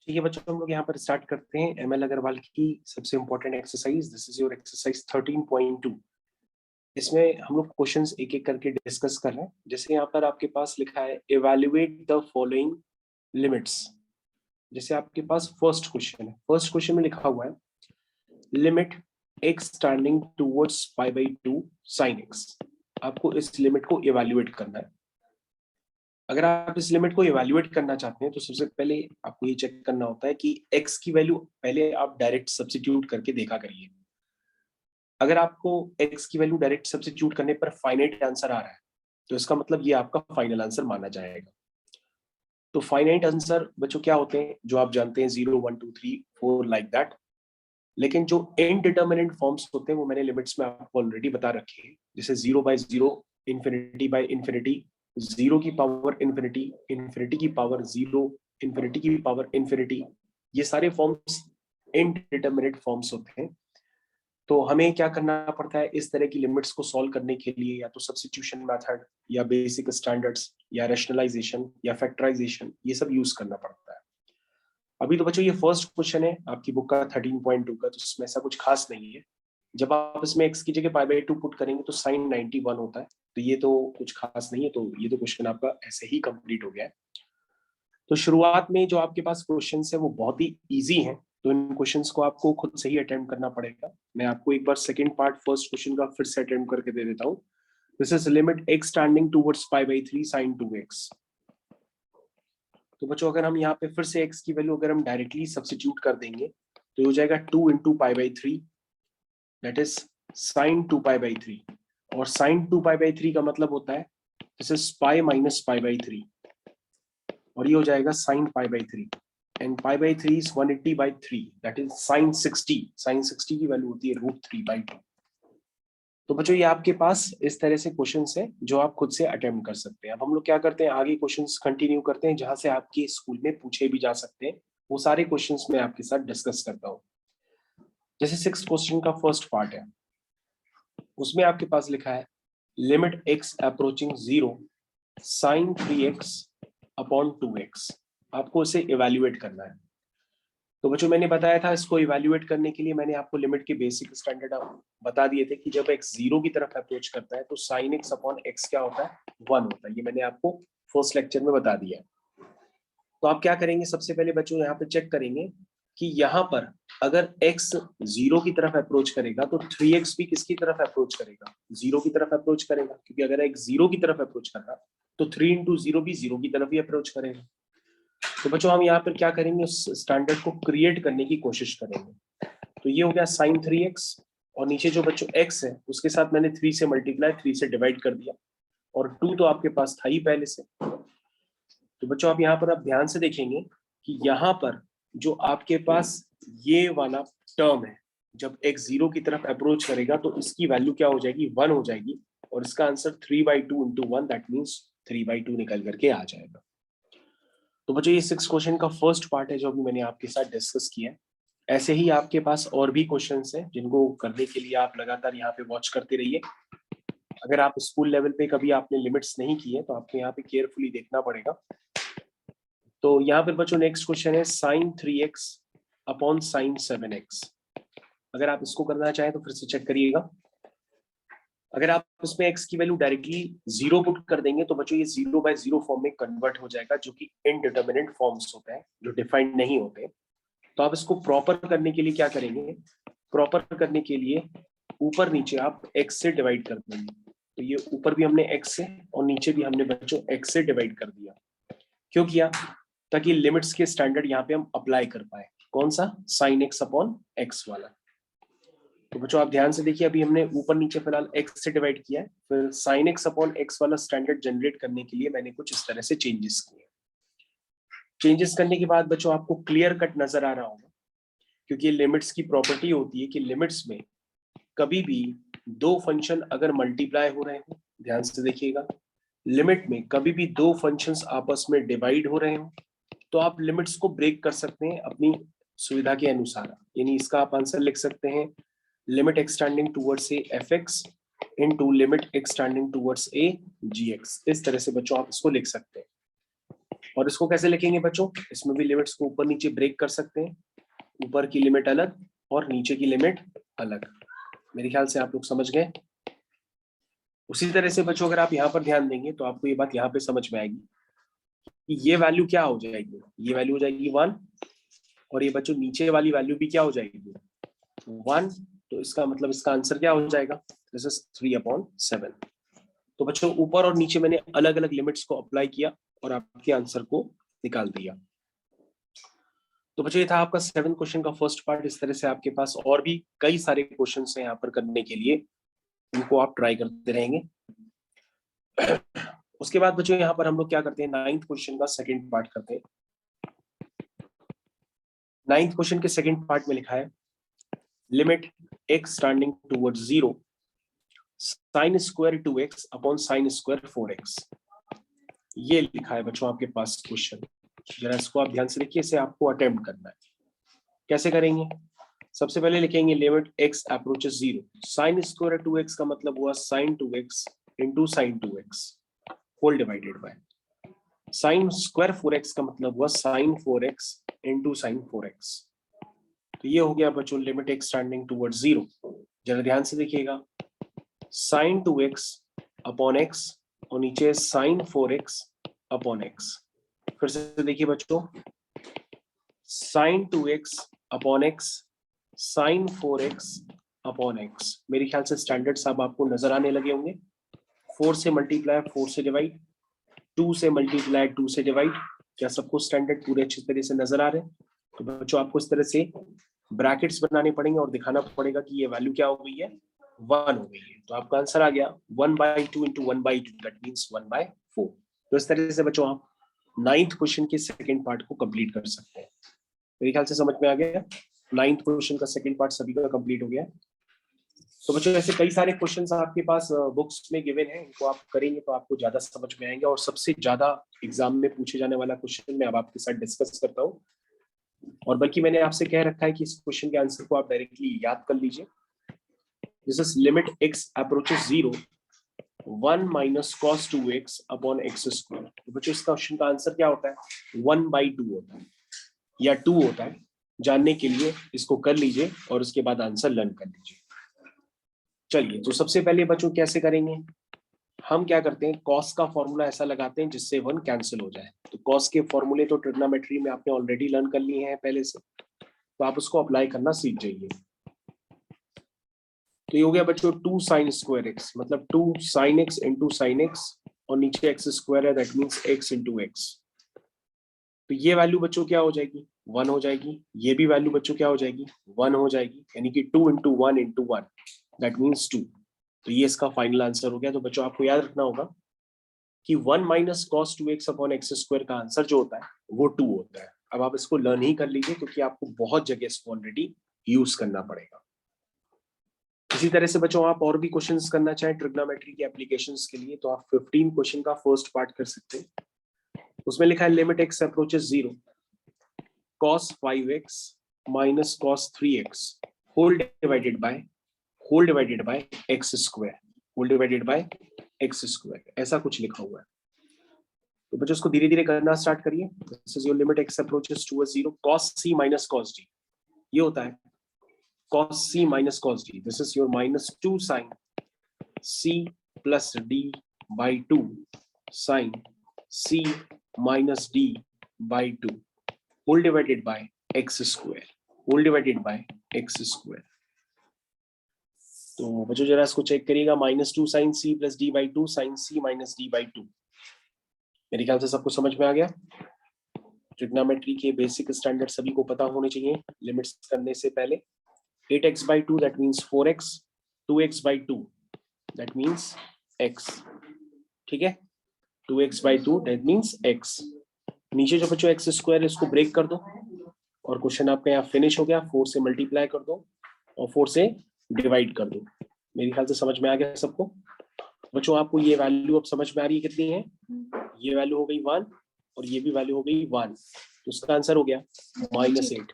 ठीक है बच्चों, हम लोग यहाँ पर स्टार्ट करते हैं एमएल अग्रवाल की सबसे important exercise. This is your exercise 13.2। इसमें हम लोग क्वेश्चंस एक एक करके डिस्कस कर रहे हैं। जैसे यहाँ पर आपके पास लिखा है इवैल्यूएट द फॉलोइंग लिमिट्स। जैसे आपके पास फर्स्ट क्वेश्चन है, फर्स्ट क्वेश्चन में लिखा हुआ है limit x turning towards pi by 2 sine x। आपको इस लिमिट को इवैल्यूएट करना है। अगर आप इस लिमिट को इवैल्यूएट करना चाहते हैं तो सबसे पहले आपको ये चेक करना होता है कि x की वैल्यू पहले आप डायरेक्ट सब्स्टिट्यूट करके देखा करिए। अगर आपको x की वैल्यू डायरेक्ट सब्स्टिट्यूट करने पर फाइनाइट आंसर आ रहा है तो इसका मतलब ये आपका फाइनल आंसर माना जाएगा। तो फाइनाइट आंसर बच्चों क्या होते हैं जो आप जानते हैं, 0 1 2 3 4 लाइक दैट। लेकिन जो इनडिटर्मिनेंट फॉर्म्स होते हैं वो मैंने लिमिट्स में आपको ऑलरेडी बता रखे हैं। जैसे 0/0, इंफिनिटी बाय इंफिनिटी, 0 की पावर इंफिनिटी, इंफिनिटी की पावर 0, इंफिनिटी की पावर इंफिनिटी, ये सारे फॉर्म्स इनडिटर्मिनेट फॉर्म्स होते हैं। तो हमें क्या करना पड़ता है, इस तरह की लिमिट्स को सॉल्व करने के लिए या तो सब्स्टिट्यूशन मेथड या बेसिक स्टैंडर्ड्स या रैशनलाइजेशन या फैक्टराइजेशन, ये सब यूज करना पड़ता है। अभी तो बच्चों ये फर्स्ट क्वेश्चन है आपकी बुक का 13.2 का, तो इसमें ऐसा कुछ खास नहीं है। जब आप इसमें x की जगह π/2 पुट करेंगे तो sin 91 होता है, तो ये तो कुछ खास नहीं है। तो ये तो क्वेश्चन आपका ऐसे ही कंप्लीट हो गया है। तो शुरुआत में जो आपके पास क्वेश्चन है वो बहुत ही इजी हैं, तो इन क्वेश्चंस को आपको खुद से ही अटेम्प्ट करना पड़ेगा। मैं आपको एक बार सेकंड पार्ट फर्स्ट क्वेश्चन का फिर से अटेम्प्ट करके दे देता हूँ। This is limit x tending towards π/3 sin 2x। तो बच्चों अगर हम यहाँ पे फिर से x की वैल्यू अगर हम डायरेक्टली सब्स्टिट्यूट कर देंगे तो हो जाएगा 2 × π/3, दैट इज sin 2π/3। और sin 2π/3 का मतलब होता है दिस इज पाई माइनस π/3, और ये हो जाएगा sin π/3। And π/3 is 180/3, that is sin 60। sin 60 की वैल्यू होती है √3/2। तो बच्चों ये आपके पास इस तरह से क्वेश्चंस हैं जो आप खुद से अटेम्प्ट कर सकते हैं। अब हम लोग क्या करते हैं, आगे क्वेश्चंस कंटिन्यू करते हैं जहां से आपके स्कूल में पूछे भी जा सकते हैं। वो सारे क्वेश्चंस मैं आपके साथ डिस्कस करता हूँ। जैसे 6th क्वेश्चन का फर्स्ट पार्ट है, उसमें आपके पास लिखा है limit x approaching 0 sin 3x upon 2x। आपको इसे इवैल्यूएट करना है। तो बच्चों मैंने बताया था इसको इवैल्यूएट करने के लिए मैंने आपको लिमिट के बेसिक स्टैंडर्ड बता दिए थे कि जब x 0 की तरफ अप्रोच करता है तो sin x अपॉन x क्या होता है, 1 होता है। ये मैंने आपको फर्स्ट लेक्चर में बता दिया है। तो आप क्या करेंगे, सबसे पहले बच्चों यहाँ पे चेक करेंगे कि यहाँ पर अगर x 0 की तरफ अप्रोच करेगा तो 3x भी किसकी तरफ अप्रोच करेगा, 0 की तरफ अप्रोच करेगा। क्योंकि अगर x 0 की तरफ अप्रोच कर रहा तो 3 × 0 भी 0 की तरफ ही अप्रोच करेगा। तो बच्चों हम यहाँ पर क्या करेंगे, उस स्टैंडर्ड को क्रिएट करने की कोशिश करेंगे। तो ये हो गया sin 3x, और नीचे जो बच्चों x है उसके साथ मैंने 3 से मल्टीप्लाई 3 से डिवाइड कर दिया, और 2 तो आपके पास था ही पहले से। तो बच्चों आप यहाँ पर आप ध्यान से देखेंगे कि यहाँ पर जो आपके पास ये वाला टर्म है, जब x 0 की तरफ अप्रोच करेगा तो इसकी वैल्यू क्या हो जाएगी, 1 हो जाएगी, और इसका आंसर 3/2 × 1, दैट मीन्स 3/2 निकल करके आ जाएगा। तो बच्चों ये 6 क्वेश्चन का फर्स्ट पार्ट है जो अभी मैंने आपके साथ डिस्कस किया है। ऐसे ही आपके पास और भी क्वेश्चंस हैं जिनको करने के लिए आप लगातार यहाँ पे वॉच करते रहिए। अगर आप स्कूल लेवल पे कभी आपने लिमिट्स नहीं की है तो आपको यहाँ पे केयरफुली देखना पड़ेगा। तो यहाँ पर बच्चों नेक्स्ट क्वेश्चन है sin 3x upon sin 7x। अगर आप इसको करना चाहें तो फिर से चेक करिएगा। अगर आप इसमें x की वैल्यू डायरेक्टली 0 पुट कर देंगे तो बच्चों ये 0/0 फॉर्म में कन्वर्ट हो जाएगा, जो कि इनडिटर्मिनेंट फॉर्म्स होते हैं, जो डिफाइंड नहीं होते। तो आप इसको प्रॉपर करने के लिए क्या करेंगे, प्रॉपर करने के लिए ऊपर नीचे आप x से डिवाइड कर देंगे। तो ये ऊपर भी हमने x से और नीचे भी हमने बच्चों x से डिवाइड कर दिया। क्यों किया, ताकि लिमिट्स के स्टैंडर्ड यहाँ पे हम अप्लाई कर पाए। कौन सा, sin x अपॉन x वाला। तो बच्चों आप ध्यान से देखिए, अभी हमने ऊपर नीचे फिलहाल x से डिवाइड किया है, फिर sin x अपॉन x वाला स्टैंडर्ड जनरेट करने के लिए मैंने कुछ इस तरह से चेंजेस किए। चेंजेस करने के बाद बच्चों आपको क्लियर कट नजर आ रहा होगा, क्योंकि लिमिट्स की प्रॉपर्टी होती है कि लिमिट्स में कभी भी दो फंक्शन अगर मल्टीप्लाई हो रहे हो, ध्यान से देखिएगा, लिमिट में कभी भी दो फंक्शंस आपस में डिवाइड हो रहे हो तो आप लिमिट्स को ब्रेक कर सकते हैं अपनी सुविधा के अनुसार। यानी इसका आप आंसर लिख सकते हैं limit x tending towards a fx into limit x tending towards a gx। इस तरह से बच्चों आप इसको लिख सकते हैं। और इसको कैसे लिखेंगे बच्चों, इसमें भी लिमिट्स को ऊपर नीचे ब्रेक कर सकते हैं, ऊपर की लिमिट अलग और नीचे की लिमिट अलग। मेरे ख्याल से आप लोग समझ गए। उसी तरह से बच्चों अगर आप यहाँ पर ध्यान देंगे तो आपको ये बात यहाँ पे समझ में आएगी कि ये वैल्यू क्या हो जाएगी, ये वैल्यू हो जाएगी 1 और ये बच्चों नीचे वाली वैल्यू भी क्या हो जाएगी 1। तो इसका मतलब इसका आंसर क्या हो जाएगा, दिस इज 3/7। तो बच्चों ऊपर और नीचे मैंने अलग अलग लिमिट्स को अप्लाई किया और आपके आंसर को निकाल दिया। तो बच्चों ये था आपका 7 क्वेश्चन का फर्स्ट पार्ट। इस तरह से आपके पास और भी कई सारे क्वेश्चन हैं यहाँ पर करने के लिए, इनको आप ट्राई करते रहेंगे। उसके बाद बच्चों यहाँ पर हम लोग क्या करते हैं, 9th क्वेश्चन का सेकंड पार्ट करते हैं। 9th क्वेश्चन के सेकंड पार्ट में लिखा है limit x standing towards 0 sin square 2x upon sin square 4x। ये लिखा है बच्चों आपके पास क्वेश्चन, जरा इसको आप ध्यान से देखिए, इसे आपको अटेम्प्ट करना है। कैसे करेंगे, सबसे पहले लिखेंगे limit x approaches 0, sin square 2x का मतलब हुआ sin 2x into sin 2x whole divided by sin square 4x का मतलब हुआ sin 4x into sin 4x। तो ये हो गया बच्चों लिमिट x स्टैंडिंग टुवर्ड्स 0। जरा ध्यान से देखिएगा, sin 2x अपॉन x और नीचे sin 4x अपॉन x। फिर से देखिए बच्चों, sin 2x upon x sin 4x upon x। मेरे ख्याल से स्टैंडर्ड साहब आपको नजर आने लगे होंगे। 4 से मल्टीप्लाई 4 से डिवाइड, 2 से मल्टीप्लाई 2 से डिवाइड। क्या सबको स्टैंडर्ड पूरे अच्छी तरह से नजर आ रहे हैं? तो बच्चों आपको इस तरह से ब्रैकेट्स बनाने पड़ेंगे और दिखाना पड़ेगा कि ये वैल्यू क्या हो गई है, 1 हो गई है। तो आपका आंसर आ गया 1/2 इंटू 1/2, दैट मीन्स 1/4। तो इस तरह से बच्चों आप 9th क्वेश्चन के सेकंड पार्ट को कंप्लीट कर सकते हैं। मेरे ख्याल से समझ में आ गया। 9th क्वेश्चन का सेकंड पार्ट सभी का कंप्लीट हो गया। तो बच्चों ऐसे कई सारे क्वेश्चंस आपके पास बुक्स में गिवन हैं, इनको आप करेंगे तो आपको ज्यादा समझ में आएंगे। और सबसे ज्यादा एग्जाम में पूछे जाने वाला क्वेश्चन मैं अब आपके साथ डिस्कस करता हूँ, और बल्कि मैंने आपसे कह रखा है कि इस क्वेश्चन के आंसर को आप डायरेक्टली याद कर लीजिए। This is limit x approaches 0 1 minus cos 2x upon x square. तो बच्चों इस क्वेश्चन का आंसर क्या होता है, 1/2 होता है या 2 होता है। जानने के लिए इसको कर लीजिए और उसके बाद आंसर लर्न कर लीजिए। चलिए, तो सबसे पहले बच्चों कैसे करेंगे, हम क्या करते हैं, कॉस का फॉर्मूला ऐसा लगाते हैं जिससे 1 कैंसिल हो जाए। तो कॉस के फॉर्मूले तो ट्रिग्नोमेट्री में आपने ऑलरेडी लर्न कर लिए हैं पहले से, तो आप उसको अप्लाई करना सीख जाइए। तो ये हो गया बच्चों 2 sin स्क्वायर एक्स, मतलब 2 sin x into sine x और नीचे एक्स स्क्वायर है, that means x into x. तो ये वैल्यू बच्चों क्या हो जाएगी, 1 हो जाएगी। ये भी वैल्यू बच्चों क्या हो जाएगी, 1 हो जाएगी, यानी कि 2 इंटू 1 इंटू 1 दैट मीन्स 2। तो ये इसका फाइनल आंसर हो गया। तो बच्चों आपको याद रखना होगा कि 1 minus cos 2x upon x square का आंसर जो होता है वो 2 होता है। अब आप इसको लर्न ही कर लीजिए क्योंकि आपको बहुत जगह इसको ऑलरेडी यूज करना पड़ेगा। इसी तरह से बच्चों आप और भी क्वेश्चंस करना चाहें ट्रिग्नोमेट्री के एप्लीकेशंस के लिए तो आप 15 क्वेश्चन का फर्स्ट पार्ट कर सकते हैं। उसमें लिखा है limit x approaches 0 cos 5x minus cos 3x whole divided by x square, whole divided by x square, ऐसा कुछ लिखा हुआ है। तो बच्चों इसको धीरे धीरे करना स्टार्ट करिए। This is your limit x approaches towards 0 cos c minus cos d, ये होता है cos c minus cos d. This is your minus 2 sin c plus d by 2 sin c minus d by 2 whole divided by x square, whole divided by x square. तो बच्चों जरा इसको check करिएगा, minus 2 sin c plus d by 2 sin c minus d by 2। मेरे ख्याल से सबको समझ में आ गया। ट्रिग्नोमेट्री के बेसिक स्टैंडर्ड सभी को पता होने चाहिए लिमिट्स करने से पहले। 8x by 2 that means 4x, 2x by 2 that means x, ठीक है, 2x by 2 that means x। नीचे जो बच्चों x स्क्वायर है इसको ब्रेक कर दो और क्वेश्चन आपका यहाँ फिनिश हो गया। 4 से मल्टीप्लाई कर दो और 4 से डिवाइड कर दो। मेरे ख्याल से समझ में आ गया सबको। बच्चों आपको ये वैल्यू अब समझ में आ रही है कितनी है, ये वैल्यू हो गई 1 और ये भी वैल्यू हो गई 1, तो उसका आंसर हो गया -8।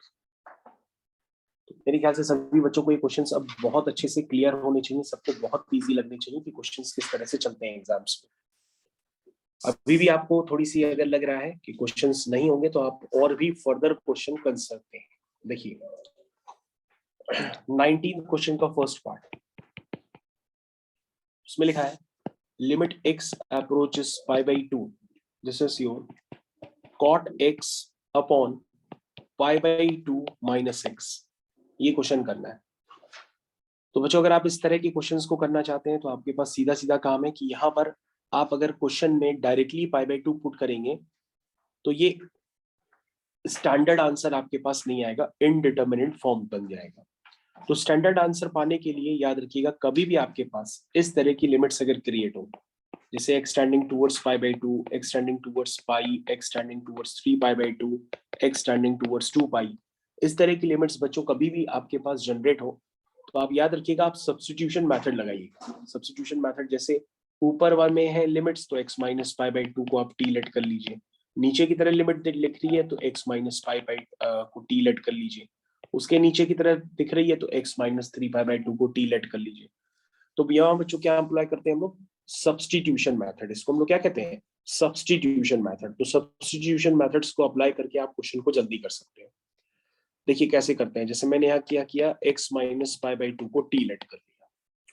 मेरे ख्याल से सभी बच्चों को ये क्वेश्चंस अब बहुत अच्छे से क्लियर होने चाहिए, सबको बहुत इजी लगने चाहिए कि क्वेश्चंस किस तरह से चलते हैं एग्जाम्स में। अभी भी आपको थोड़ी सी अगर लग रहा है कि क्वेश्चंस नहीं होंगे तो आप और भी फर्दर क्वेश्चन कर सकते हैं। देखिए 19 क्वेश्चन का फर्स्ट पार्ट, उसमें लिखा है limit x approaches pi by 2, this is your cot x upon pi by 2 minus x। ये क्वेश्चन करना है। तो बच्चों अगर आप इस तरह के क्वेश्चंस को करना चाहते हैं तो आपके पास सीधा सीधा काम है कि यहाँ पर आप अगर क्वेश्चन में डायरेक्टली पाई बाई 2 पुट करेंगे तो ये स्टैंडर्ड आंसर आपके पास नहीं आएगा, इनडिटर्मिनेट फॉर्म बन जाएगा। तो स्टैंडर्ड आंसर पाने के लिए याद रखिएगा, कभी भी आपके पास इस तरह की लिमिट्स अगर क्रिएट हो, जैसे extending towards pi by 2, extending towards pi, extending towards 3 pi by 2, extending towards 2 pi, इस तरह की लिमिट्स बच्चों कभी भी आपके पास जनरेट हो तो आप याद रखिएगा, आप सब्स्टिट्यूशन मेथड लगाइएगा। सब्स्टिट्यूशन मेथड जैसे ऊपर वाले में है लिमिट्स तो x माइनस पाई बाई 2 को आप टी लेट कर लीजिए, नीचे की तरह लिमिट लिख रही है तो x माइनस पाई बाई को टी लेट कर लीजिए, उसके नीचे की तरह दिख रही है तो x माइनस 3 पाई बाई 2 को टी लेट कर लीजिए। तो यहाँ बच्चों क्या अप्लाई करते हैं हम लोग, सब्स्टिट्यूशन मेथड। इसको हम लोग क्या कहते हैं, सब्स्टिट्यूशन मेथड। तो सब्स्टिट्यूशन मेथड्स को अप्लाई करके आप क्वेश्चन को जल्दी कर सकते हैं। देखिए कैसे करते हैं, जैसे मैंने यहाँ किया x माइनस पाई बाई 2 को टी लेट कर लिया,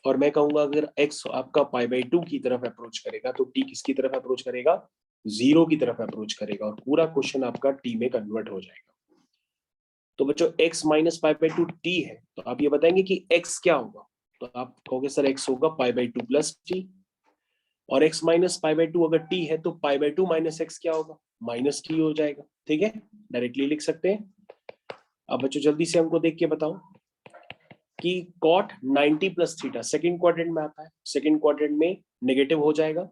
और मैं कहूंगा अगर x आपका पाई बाई 2 की तरफ अप्रोच करेगा तो t किसकी तरफ अप्रोच करेगा, 0 की तरफ अप्रोच करेगा, और पूरा क्वेश्चन आपका t में कन्वर्ट हो जाएगा। तो बच्चों x minus pi by 2 t है, तो आप ये बताएंगे कि x क्या होगा, तो आप कहोगे सर x होगा पाई बाई 2 प्लस टी, और x माइनस पाई बाई 2 अगर t है तो पाई बाई 2 माइनस x क्या होगा, माइनस टी हो जाएगा। ठीक है, डायरेक्टली लिख सकते हैं। अब बच्चों जल्दी से हमको देख के बताओ कि cot 90 plus theta second quadrant में आता है, सेकेंड क्वाड्रेंट में नेगेटिव हो जाएगा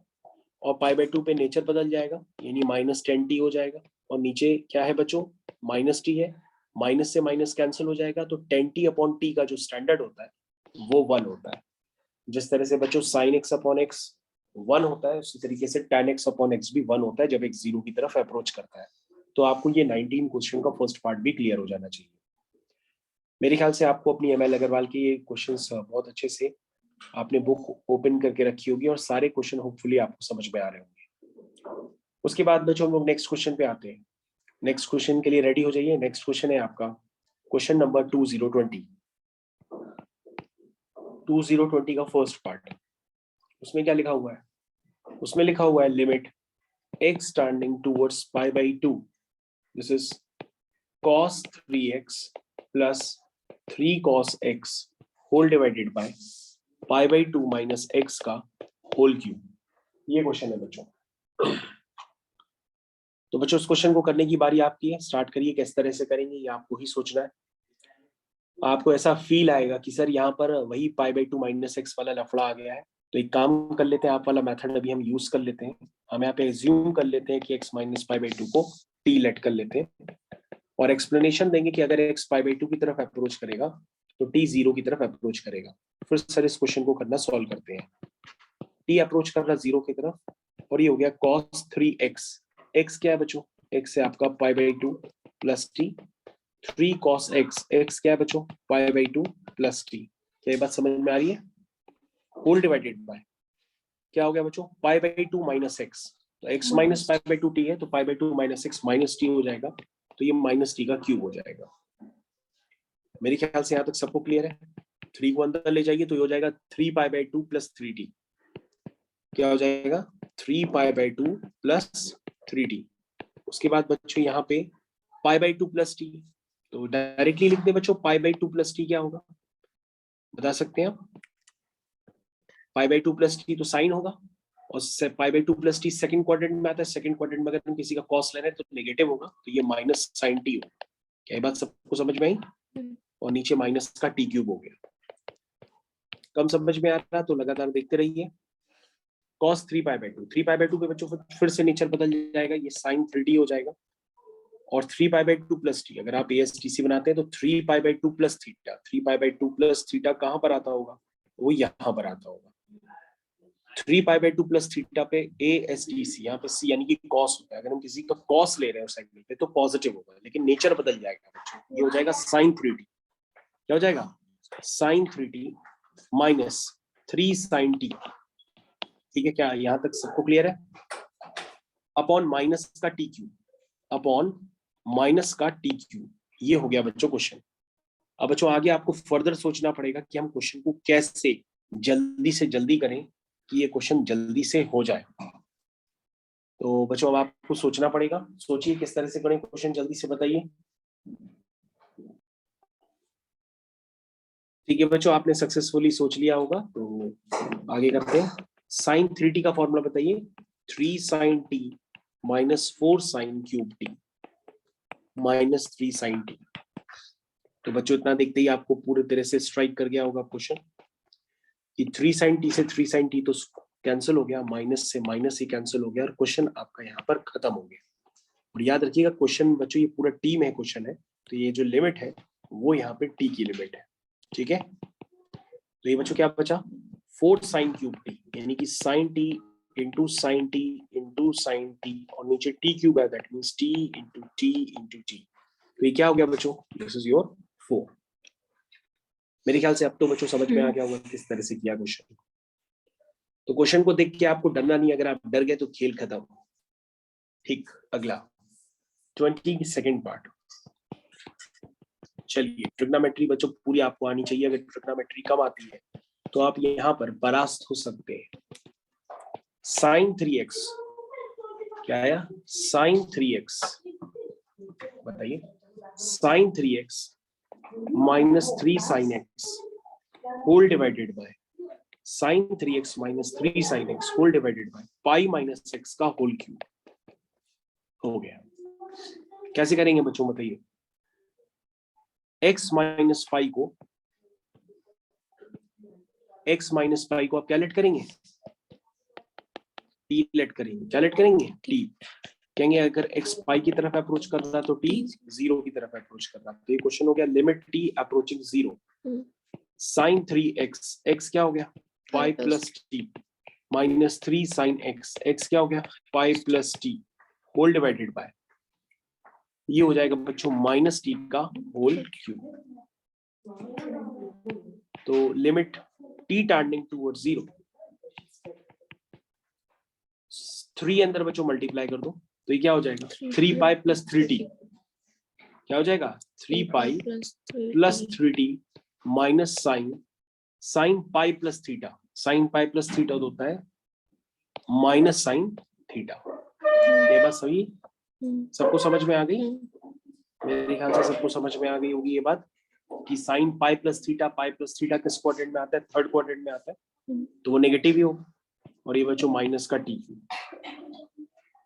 और पाई बाई 2 पे नेचर बदल जाएगा, यानी माइनस 10t हो जाएगा, और नीचे क्या है बच्चों, माइनस टी है, माइनस से माइनस कैंसिल हो जाएगा, तो 10t अपॉन टी का जो स्टैंडर्ड होता है वो 1 होता है। जिस तरह से बच्चों साइन एक्स अपॉन एक्स 1 होता है, उसी तरीके से tan एक्स अपॉन एक्स भी 1 होता है जब x 0 की तरफ अप्रोच करता है। तो आपको ये 19 क्वेश्चन का फर्स्ट पार्ट भी क्लियर हो जाना चाहिए। मेरे ख्याल से आपको अपनी एमएल अग्रवाल के ये क्वेश्चंस बहुत अच्छे से आपने बुक ओपन करके रखी होगी और सारे क्वेश्चन होपफुली आपको समझ में आ रहे होंगे। उसके बाद बच्चों हम लोग नेक्स्ट क्वेश्चन पे आते हैं। नेक्स्ट क्वेश्चन के लिए रेडी हो जाइए। नेक्स्ट क्वेश्चन है आपका क्वेश्चन नंबर 2020 का फर्स्ट पार्ट। उसमें क्या लिखा हुआ है, उसमें लिखा हुआ है limit x tending towards pi by 2, this is cos 3x plus 3 cos x whole divided by pi by 2 minus x का होल क्यूब। ये क्वेश्चन है बच्चों। तो बच्चों उस क्वेश्चन को करने की बारी आपकी है, स्टार्ट करिए। किस तरह से करेंगे ये आपको ही सोचना है। आपको ऐसा फील आएगा कि सर यहाँ पर वही पाई बाई 2 माइनस एक्स वाला लफड़ा आ गया है, तो एक काम कर लेते हैं, आप वाला मेथड अभी हम यूज कर लेते हैं। हम यहाँ पे एज्यूम कर लेते हैं कि x माइनस पाई बाई 2 को t लेट कर लेते हैं, और एक्सप्लेनेशन देंगे कि अगर x पाई बाई 2 की तरफ अप्रोच करेगा तो t 0 की तरफ अप्रोच करेगा। फिर सर इस क्वेश्चन को करना सॉल्व करते हैं। t अप्रोच कर रहा 0 की तरफ, और ये हो गया cos 3x। x क्या है बच्चों, x है आपका पाई by 2 plus T, 3 cos x, x क्या है बच्चों, पाई बाई 2 प्लस टी। क्या ये बात समझ में आ रही है, होल डिवाइडेड बाय क्या हो गया बच्चों, पाई बाई 2 माइनस एक्स, तो x minus pi by 2 T है तो पाई by 2 minus x minus T हो जाएगा, तो ये माइनस टी का क्यूब हो जाएगा। मेरे ख्याल से यहाँ तक सबको क्लियर है। 3 को अंदर ले जाइए तो ये हो जाएगा 3 पाई बाई 2 प्लस 3t। क्या हो जाएगा, 3 पाई बाई 2 प्लस 3t। उसके बाद बच्चों यहाँ पे पाई बाई 2 प्लस टी, तो डायरेक्टली लिख दे बच्चों, पाई बाई 2 प्लस टी क्या होगा, बता सकते हैं आप। पाई बाई 2 प्लस टी तो साइन होगा, और पाई by 2 plus T second quadrant में आता है। सेकंड क्वाड्रेंट में अगर हम किसी का कॉस ले रहे हैं तो नेगेटिव होगा, तो ये माइनस साइन टी होगा। क्या ये बात सबको समझ में आई, और नीचे माइनस का टी क्यूब हो गया। कम समझ में आ रहा तो लगातार देखते रहिए। cos 3 pi by 2, 3 pi by 2 पे बच्चों फिर से नेचर बदल जाएगा, ये साइन 3t हो जाएगा, और 3 पाई बाई 2 प्लस टी, अगर आप ASTC बनाते हैं तो 3 pi by 2 plus theta, 3 pi by 2 plus theta कहाँ पर आता होगा, वो यहाँ पर आता होगा। 3 पाई बाई 2 प्लस थीटा पे ASTC, यहाँ पे C यानी कि cos होता है। अगर हम किसी का cos ले रहे हैं उस एंगल पे तो पॉजिटिव होगा, लेकिन नेचर बदल जाएगा बच्चों, ये हो जाएगा sin 3t। क्या हो जाएगा, sin 3t minus 3 sin t। ठीक है, क्या यहाँ तक सबको क्लियर है। अपॉन माइनस का टी क्यू, अपॉन माइनस का टी क्यू। ये हो गया बच्चों क्वेश्चन। अब बच्चों आगे आपको फर्दर सोचना पड़ेगा कि हम क्वेश्चन को कैसे जल्दी से जल्दी करें कि ये क्वेश्चन जल्दी से हो जाए। तो बच्चों अब आपको सोचना पड़ेगा, सोचिए किस तरह से करें क्वेश्चन, जल्दी से बताइए। ठीक है बच्चों, आपने सक्सेसफुली सोच लिया होगा, तो आगे करते हैं। साइन 3t का फॉर्मूला बताइए। 3 sine T minus 4 sine cube T minus 3 sine T. तो बच्चों इतना देखते ही आपको पूरे तरह से स्ट्राइक कर गया होगा क्वेश्चन कि 3 साइन टी से 3 साइन टी तो कैंसिल हो गया, माइनस से माइनस ही कैंसिल हो गया, और क्वेश्चन आपका यहाँ पर खत्म हो गया। और याद रखिएगा क्वेश्चन बच्चों ये पूरा टी में क्वेश्चन है, तो ये जो लिमिट है वो यहाँ पे टी की लिमिट है। ठीक है, तो ये बच्चों क्या बचा, 4 साइन क्यूब टी, यानी कि sine T into sine T into sine T, और नीचे टी क्यूब है, that means T into T into T. तो ये क्या हो गया बच्चों, दिस इज योर 4। मेरे ख्याल से अब तो बच्चों समझ में आ गया होगा किस तरह से किया क्वेश्चन। तो क्वेश्चन को देख के आपको डरना नहीं, अगर आप डर गए तो खेल खत्म। ठीक, अगला 22nd पार्ट। चलिए, ट्रिग्नोमेट्री बच्चों पूरी आपको आनी चाहिए। अगर ट्रिग्नोमेट्री कम आती है तो आप यहाँ पर परास्त हो सकते हैं। साइन 3x क्या आया, साइन 3x, बताइए, sine 3x minus 3 sine x whole divided by sine 3x minus 3 sine x whole divided by pi minus x का होल क्यूब हो गया। कैसे करेंगे बच्चों बताइए। x माइनस पाई को, x माइनस पाई को आप क्या लेट करेंगे, t लेट करेंगे। क्या लेट करेंगे, t। कहेंगे अगर x पाई की तरफ अप्रोच कर रहा है तो t 0 की तरफ अप्रोच कर रहा है। तो ये क्वेश्चन हो गया limit t approaching 0। Sine 3x, x क्या हो गया, pi plus t minus 3 sine x, x क्या हो गया, pi plus t whole divided by, ये हो जाएगा बच्चों माइनस t का होल क्यूब। तो लिमिट t टेंडिंग टुवर्ड्स 0, 3 अंदर बच्चों मल्टीप्लाई कर दो, तो ये क्या हो जाएगा 3 पाई प्लस 3t, क्या हो जाएगा 3 pi plus 3t minus sine pi plus theta, sine pi plus theta तो होता है माइनस साइन थीटा। ये बात सही, सबको समझ में आ गई? मेरे ख्याल से सबको समझ में आ गई होगी ये बात कि साइन पाई प्लस थीटा किस क्वाड्रेंट में आता है, थर्ड क्वाड्रेंट में आता है, तो वो नेगेटिव ही होगा। और ये बच्चों माइनस का टी।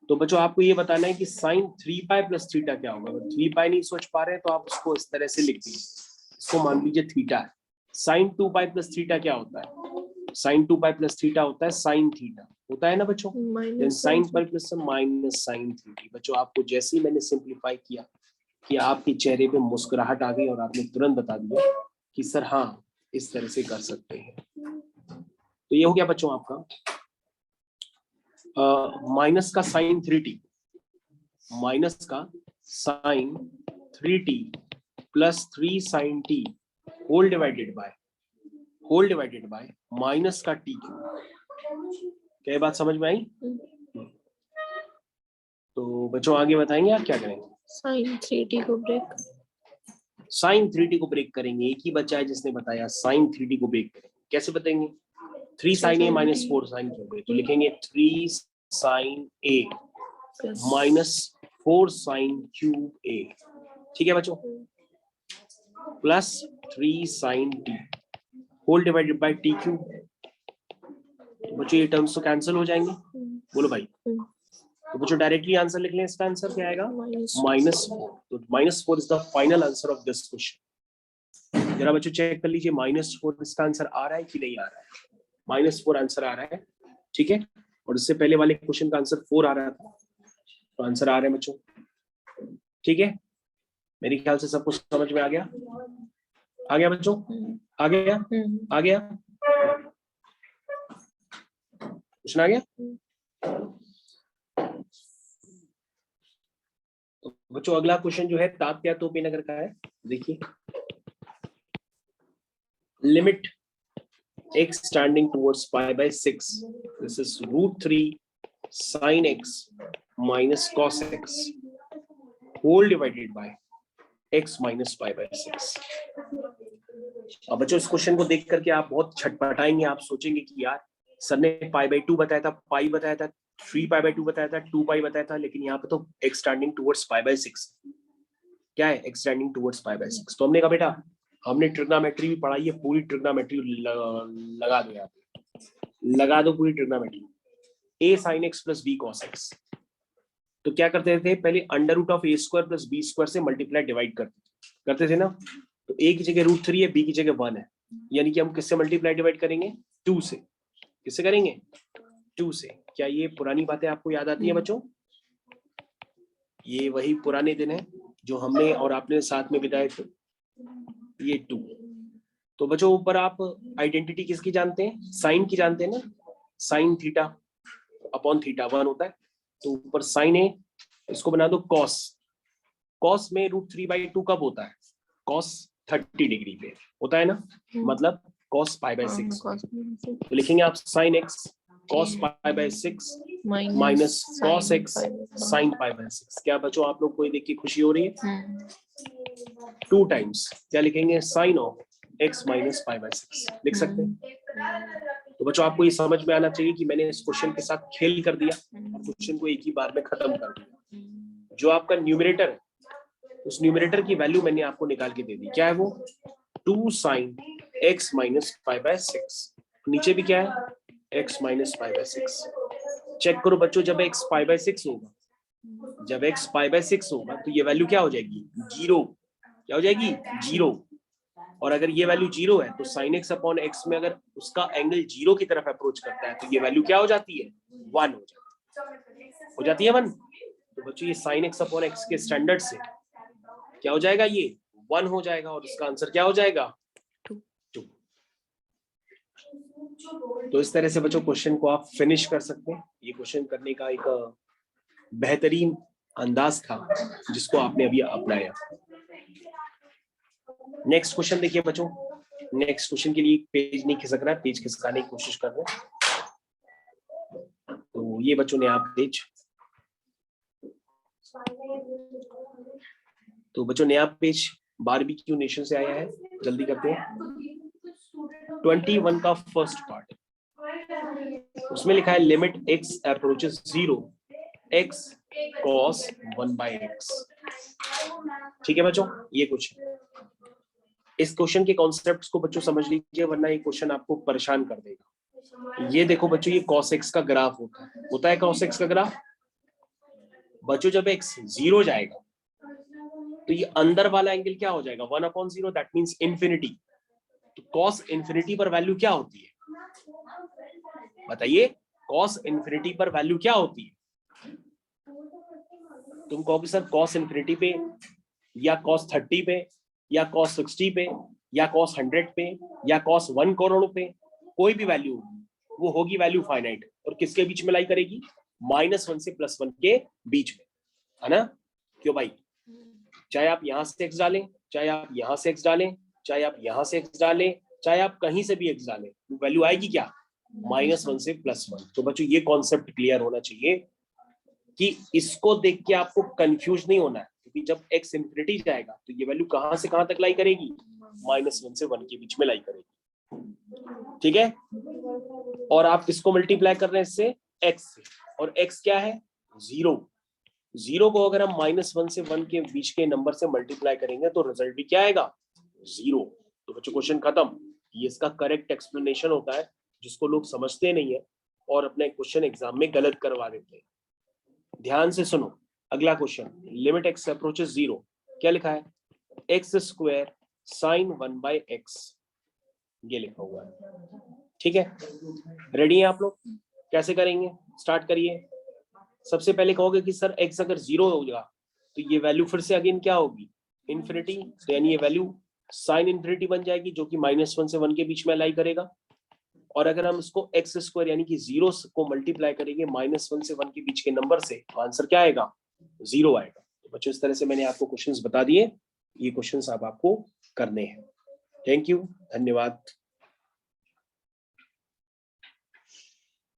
तो बच्चों आपको ये बताना है कि साइन 3 पाई प्लस थीटा क्या होगा। अगर 3 पाई नहीं सोच पा रहे हैं तो आप उसको इस तरह से लिख दीजिए, इसको मान लीजिए थीटा है। साइन 2 पाई प्लस थीटा क्या होता है, साइन 2 पाई प्लस थीटा होता है साइन थीटा, होता है ना बच्चों, sine pi plus minus sine theta. बच्चों आपको जैसे ही मैंने सिंप्लीफाई किया कि आपके चेहरे पे मुस्कुराहट आ गई और आपने तुरंत बता दिया कि सर हाँ इस तरह से कर सकते हैं। तो ये हो गया बच्चों आपका माइनस का साइन 3t, माइनस का sine 3t plus 3 sine t whole divided by minus का टी क्यूब। क्या बात समझ में आई? तो बच्चों आगे बताएंगे आप क्या करेंगे। साइन 3t को ब्रेक, साइन 3t को ब्रेक करेंगे। एक ही बच्चा है जिसने बताया साइन 3t को ब्रेक करेंगे। कैसे बताएंगे, 3 sine A minus 4 sine cube, तो लिखेंगे 3 sine A minus 4 sine cube A. ठीक है बच्चों, plus 3 sine T whole divided by T cube. तो बच्चों ये टर्म्स तो कैंसिल हो जाएंगे, बोलो भाई। तो बच्चों डायरेक्टली आंसर लिख लें, इसका आंसर क्या आएगा -4। तो -4 is the final answer of this question. जरा बच्चों चेक कर लीजिए -4 इसका आंसर आ रहा है कि नहीं आ रहा है। -4 आंसर आ रहा है, ठीक है। और इससे पहले वाले क्वेश्चन का आंसर 4 आ रहा था, तो आंसर आ रहे हैं बच्चों, ठीक है। मेरे ख्याल से सबको समझ में आ गया बच्चों, आ गया क्वेश्चन आ गया। तो बच्चों अगला क्वेश्चन जो है तात्या तोपे नगर का है। देखिए, limit x tending towards pi by 6, this is √3 sin x minus cos x whole divided by x minus pi by 6। अब बच्चों इस क्वेश्चन को देख करके आप बहुत छटपटाएंगे, आप सोचेंगे कि यार सर ने पाई बाय 2 बताया था, पाई बताया था, 3 पाई बाय 2 बताया था, 2 पाई बताया था, लेकिन यहाँ पे तो x tending towards pi by 6। क्या है? x tending towards pi by 6। तो हमने कहा बेटा हमने ट्रिग्नोमेट्री भी पढ़ाई है, पूरी ट्रिग्नोमेट्री लगा दो, यहाँ पे लगा दो पूरी trigonometry. a sin x plus b cos x। तो क्या करते थे पहले, under root of A square plus B square से मल्टीप्लाई डिवाइड करते थे ना। तो a की जगह √3 है, b की जगह 1 है, यानी कि हम किससे मल्टीप्लाई डिवाइड करेंगे? 2 से। किससे करेंगे? 2 से। क्या ये पुरानी बातें आपको याद आती है बच्चों? ये वही पुराने दिन है जो हमने और आपने साथ में बिताए थे, ये 2। तो बच्चों ऊपर आप आइडेंटिटी किसकी जानते हैं? साइन की जानते हैं ना, साइन थीटा अपॉन थीटा 1 होता है। तो ऊपर साइन है, इसको बना दो कॉस। कॉस में √3/2 कब होता है? कॉस 30 डिग्री पे होता है ना, मतलब कॉस पाई बाय 6। तो लिखेंगे आप sine x cos pi by 6 minus cos x sine pi by 6। क्या बच्चों आप लोग को ये देख के खुशी हो रही है? 2 टाइम्स क्या लिखेंगे? Sine of x minus pi by 6 लिख सकते हैं। तो बच्चों आपको ये समझ में आना चाहिए कि मैंने इस क्वेश्चन के साथ खेल कर दिया, क्वेश्चन को एक ही बार में खत्म कर दिया। जो आपका न्यूमरेटर है, उस न्यूमरेटर की वैल्यू मैंने आपको निकाल के दे दी। क्या है वो? 2 sine x minus pi by 6। नीचे भी क्या है? x minus pi by 6। Check करो बच्चों, जब x पाई बाय 6 होगा, जब x पाई बाय 6 होगा तो ये वैल्यू क्या हो जाएगी? 0। क्या हो जाएगी? 0। और अगर ये वैल्यू 0 है तो साइन एक्स अपॉन एक्स में अगर उसका एंगल 0 की तरफ अप्रोच करता है तो ये वैल्यू क्या हो जाती है? 1 हो जाती है 1। तो बच्चों ये साइन एक्स अपॉन एक्स के स्टैंडर्ड से क्या हो जाएगा? ये 1 हो जाएगा और इसका आंसर क्या हो जाएगा? 2। तो इस तरह से बच्चों क्वेश्चन को आप फिनिश कर सकते हैं। ये क्वेश्चन करने का एक बेहतरीन अंदाज था जिसको आपने अभी अपनाया। नेक्स्ट क्वेश्चन देखिए बच्चों। नेक्स्ट क्वेश्चन के लिए पेज नहीं खिसक रहा है, पेज खिसकाने की कोशिश कर रहे हैं। तो ये बच्चों ने आप पेज, तो बच्चों नया पेज बारबेक्यू नेशन से आया है, जल्दी करते हैं। 21 का फर्स्ट पार्ट, उसमें लिखा है limit x approaches 0 x cos 1/x। ठीक है बच्चों, ये कुछ इस क्वेश्चन के कॉन्सेप्ट्स को बच्चों समझ लीजिए, वरना ये क्वेश्चन आपको परेशान कर देगा। ये देखो बच्चों, ये cos x का ग्राफ होता है cos x का ग्राफ। बच्चों जब x 0 जाएगा तो ये अंदर वाला एंगल क्या हो जाएगा? 1/0, दैट मींस इंफिनिटी। तो cos इंफिनिटी पर वैल्यू क्या होती है? बताइए, cos इंफिनिटी पर वैल्यू क्या होती है? तुम कहोगे सर cos इंफिनिटी पे या cos 30 पे या cos 60 पे या cos 100 पे या cos 1 करोड़ पे, कोई भी वैल्यू वो होगी वैल्यू फाइनाइट, और किसके बीच में लाई करेगी? -1 से +1 के बीच में, है ना? क्यों भाई? चाहे आप यहां से x डालें, चाहे आप यहां से x डालें, चाहे आप यहां से x डालें, चाहे आप कहीं से भी x डालें, वैल्यू आएगी क्या? -1 से +1। तो बच्चों ये कॉन्सेप्ट क्लियर होना चाहिए कि इसको देख के आपको कंफ्यूज नहीं होना है, क्योंकि जब x इंफिनिटी जाएगा तो ये वैल्यू कहां से कहां तक लाई करेगी? -1 से 1 के बीच में लाई करेगी। ठीक है, और आप इसको मल्टीप्लाई कर रहे हैं इससे x से, और x क्या है? 0 को अगर हम -1 से 1 के बीच के नंबर से मल्टीप्लाई करेंगे तो रिजल्ट भी क्या आएगा? 0। तो बच्चों क्वेश्चन खत्म। ये इसका करेक्ट एक्सप्लेनेशन होता है, जिसको लोग समझते नहीं है और अपने क्वेश्चन एग्जाम में गलत करवा देते हैं। ध्यान से सुनो, अगला क्वेश्चन, लिमिट x अप्रोचेस 0, क्या लिखा है? x² sin 1/x, ये लिखा हुआ है। ठीक है, रेडी है आप लोग? कैसे करेंगे? स्टार्ट करिए। सबसे पहले कहोगे कि सर x अगर 0 होगा तो ये वैल्यू फिर से अगेन क्या होगी? इंफिनिटी। तो यानी ये वैल्यू साइन इंफिनिटी बन जाएगी, जो कि -1 से 1 के बीच में लाई करेगा। और अगर हम इसको x² यानी कि 0 को मल्टीप्लाई करेंगे -1 से 1 के बीच के नंबर से, तो आंसर क्या आएगा? 0 आएगा। तो बच्चों इस तरह से मैंने आपको क्वेश्चंस बता दिए, ये क्वेश्चंस अब आपको करने हैं। थैंक यू, धन्यवाद।